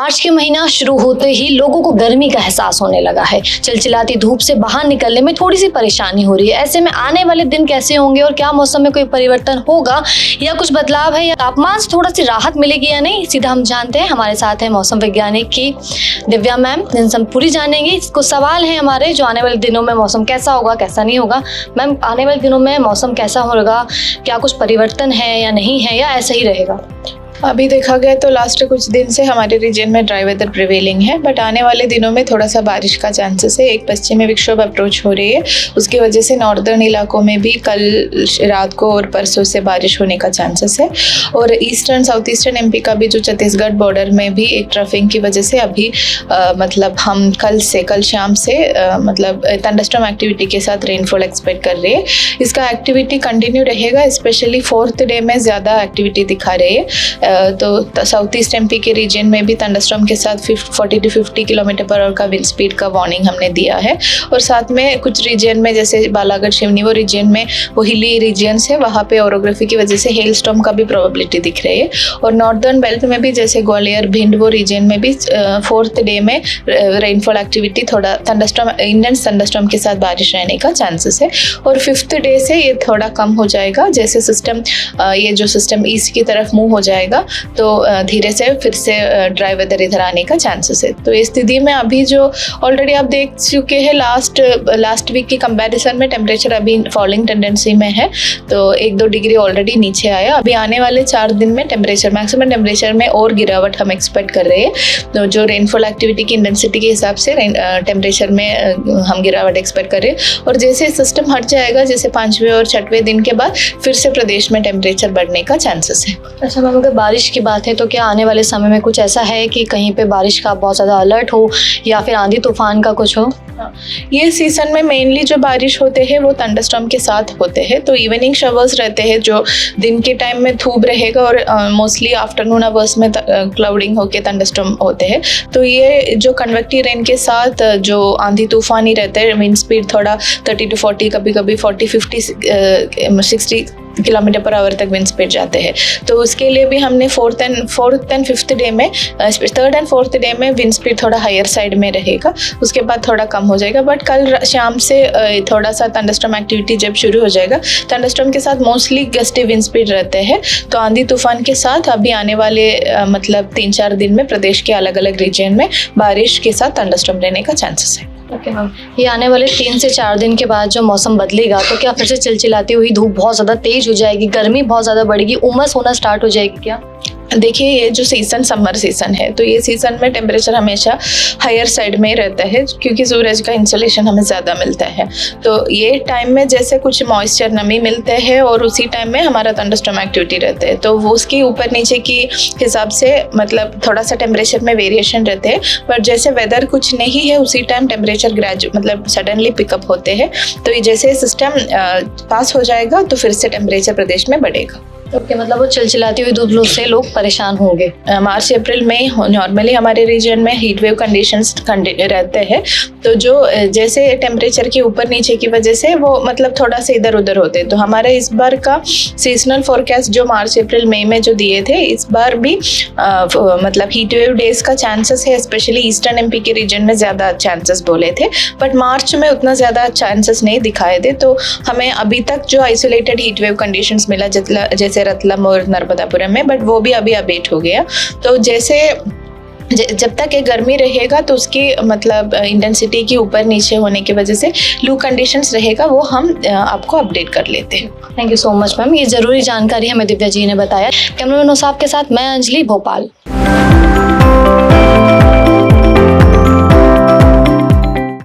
मार्च के महीना शुरू होते ही लोगों को गर्मी का एहसास होने लगा है। चिलचिलाती धूप से बाहर निकलने में थोड़ी सी परेशानी हो रही है। ऐसे में आने वाले दिन कैसे होंगे और क्या मौसम में कोई परिवर्तन होगा या कुछ बदलाव है या तापमान से थोड़ा सी राहत मिलेगी या नहीं, सीधा हम जानते हैं। हमारे साथ है मौसम वैज्ञानिक की दिव्या मैम, जिनसे हम पूरी जानेंगे। कुछ सवाल हैं हमारे, जो आने वाले दिनों में मौसम कैसा होगा कैसा नहीं होगा। मैम, आने वाले दिनों में मौसम कैसा होगा, क्या कुछ परिवर्तन है या नहीं है या ऐसा ही रहेगा? अभी देखा गया तो लास्ट कुछ दिन से हमारे रीजन में ड्राई वेदर प्रिवेलिंग है, बट आने वाले दिनों में थोड़ा सा बारिश का चांसेस है। एक पश्चिमी विक्षोभ अप्रोच हो रही है, उसकी वजह से नॉर्दर्न इलाकों में भी कल रात को और परसों से बारिश होने का चांसेस है। और ईस्टर्न साउथ ईस्टर्न एमपी का भी जो छत्तीसगढ़ बॉर्डर में भी एक ट्रफिंग की वजह से अभी मतलब हम कल शाम से मतलब थंडरस्टॉर्म एक्टिविटी के साथ रेनफॉल एक्सपेक्ट कर रहे हैं। इसका एक्टिविटी कंटिन्यू रहेगा, स्पेशली 4th डे में ज़्यादा एक्टिविटी दिखा रही है। तो साउथ ईस्ट एमपी के रीजन में भी थंडरस्टॉर्म के साथ 40 to 50 किलोमीटर/आवर का विंड स्पीड का वार्निंग हमने दिया है। और साथ में कुछ रीजन में जैसे बालाघाट शिवनी वो रीजन में वो हिली रीजन्स है, वहाँ पे ओरोग्राफी की वजह से हेल स्टॉर्म का भी प्रोबेबिलिटी दिख रही है। और नॉर्दर्न बेल्ट में भी जैसे ग्वालियर भिंड वो रीजन में भी 4th डे में रेनफॉल एक्टिविटी थोड़ा थंडरस्टॉर्म इंटेंस थंडरस्टॉर्म के साथ बारिश रहने का चांसेस है। और 5th डे से ये थोड़ा कम हो जाएगा, जैसे सिस्टम ये जो सिस्टम ईस्ट की तरफ मूव हो जाएगा तो धीरे से फिर से ड्राई वेदर इधर आने का चांसेस है। तो इस स्थिति में अभी जो ऑलरेडी आप देख चुके हैं लास्ट वीक की कंपैरिजन में टेम्परेचर अभी फॉलिंग टेंडेंसी में है, तो 1-2 डिग्री ऑलरेडी नीचे आया। अभी आने वाले 4 दिन में मैक्सिमम टेम्परेचर में और गिरावट हम एक्सपेक्ट कर रहे हैं। तो जो रेनफॉल एक्टिविटी की इंटेंसिटी के हिसाब से टेम्परेचर में हम गिरावट एक्सपेक्ट कर रहे हैं। और जैसे सिस्टम हट जाएगा, जैसे 5वें और 6वें दिन के बाद फिर से प्रदेश में टेम्परेचर बढ़ने का चांसेस है। अच्छा मैम, अगर बारिश की बात है तो क्या आने वाले समय में कुछ ऐसा है कि कहीं पे बारिश का बहुत ज़्यादा अलर्ट हो या फिर आंधी तूफान का कुछ हो? ये सीज़न में मेनली जो बारिश होते हैं वो थंडरस्टॉर्म के साथ होते हैं। तो इवनिंग शवर्स रहते हैं, जो दिन के टाइम में धूप रहेगा और मोस्टली आफ्टरनून आवर्स में क्लाउडिंग होके थंडरस्टॉर्म होते हैं। तो ये जो कन्वेक्टिव रेन के साथ जो आंधी तूफान ही रहते हैं, विंड स्पीड थोड़ा 30 to 40, कभी 40-50 60 किलोमीटर/आवर तक विंड स्पीड जाते हैं। तो उसके लिए भी हमने 4th and 5th डे में 3rd and 4th डे में विंड स्पीड थोड़ा हायर साइड में रहेगा, उसके बाद थोड़ा कम हो जाएगा। बट कल शाम से थोड़ा सा थंडरस्टॉर्म एक्टिविटी जब शुरू हो जाएगा, थंडरस्टॉर्म के साथ मोस्टली गस्टी विंड स्पीड रहते हैं। तो आंधी तूफान के साथ अभी आने वाले मतलब 3-4 दिन में प्रदेश के अलग अलग रीजन में बारिश के साथ थंडरस्टॉर्म रहने का चांसेस है। ओके मैम, ये आने वाले 3 से 4 दिन के बाद जो मौसम बदलेगा तो क्या फिर से चिलचिलाती हुई धूप बहुत ज़्यादा तेज हो जाएगी, गर्मी बहुत ज़्यादा बढ़ेगी, उमस होना स्टार्ट हो जाएगी क्या? देखिए, ये जो सीज़न समर सीज़न है, तो ये सीज़न में टेम्परेचर हमेशा हायर साइड में रहता है, क्योंकि सूरज का इंसोलेशन हमें ज़्यादा मिलता है। तो ये टाइम में जैसे कुछ मॉइस्चर नमी मिलते हैं और उसी टाइम में हमारा थंडरस्टॉर्म एक्टिविटी रहते हैं, तो वो उसकी ऊपर नीचे की हिसाब से मतलब थोड़ा सा टेम्परेचर में वेरिएशन रहते हैं। पर जैसे वेदर कुछ नहीं है, उसी टाइम टेम्परेचर मतलब सडनली पिकअप होते हैं। तो ये जैसे सिस्टम पास हो जाएगा तो फिर से टेम्परेचर प्रदेश में बढ़ेगा। ओके, मतलब वो चिलचिलाती हुई धूप से लोग परेशान होंगे। मार्च अप्रैल में नॉर्मली हमारे रीजन में हीट वेव कंडीशंस रहते हैं। तो जो जैसे टेम्परेचर के ऊपर नीचे की वजह से वो मतलब थोड़ा सा इधर उधर होते हैं। तो हमारा इस बार का सीजनल फोरकास्ट जो मार्च अप्रैल मई में जो दिए थे, इस बार भी मतलब हीट वेव डेज का चांसेस है, स्पेशली ईस्टर्न एमपी के रीजन में ज़्यादा चांसेस बोले थे। बट मार्च में उतना ज़्यादा चांसेस नहीं दिखाए थे। तो हमें अभी तक जो आइसोलेटेड हीट वेव कंडीशंस मिला, जैसे रतलम और नर्मदापुरम में, बट वो भी अभी अपडेट हो गया। तो जैसे जब तक ये गर्मी रहेगा तो उसकी मतलब इंटेंसिटी की ऊपर नीचे होने की वजह से लू कंडीशंस रहेगा, वो हम आपको अपडेट कर लेते हैं। Thank you so much ma'am, ये ज़रूरी जानकारी हमें दिव्या जी ने बताया। कैमरामैन नौसाफ के साथ मैं अंजलि, भोपाल।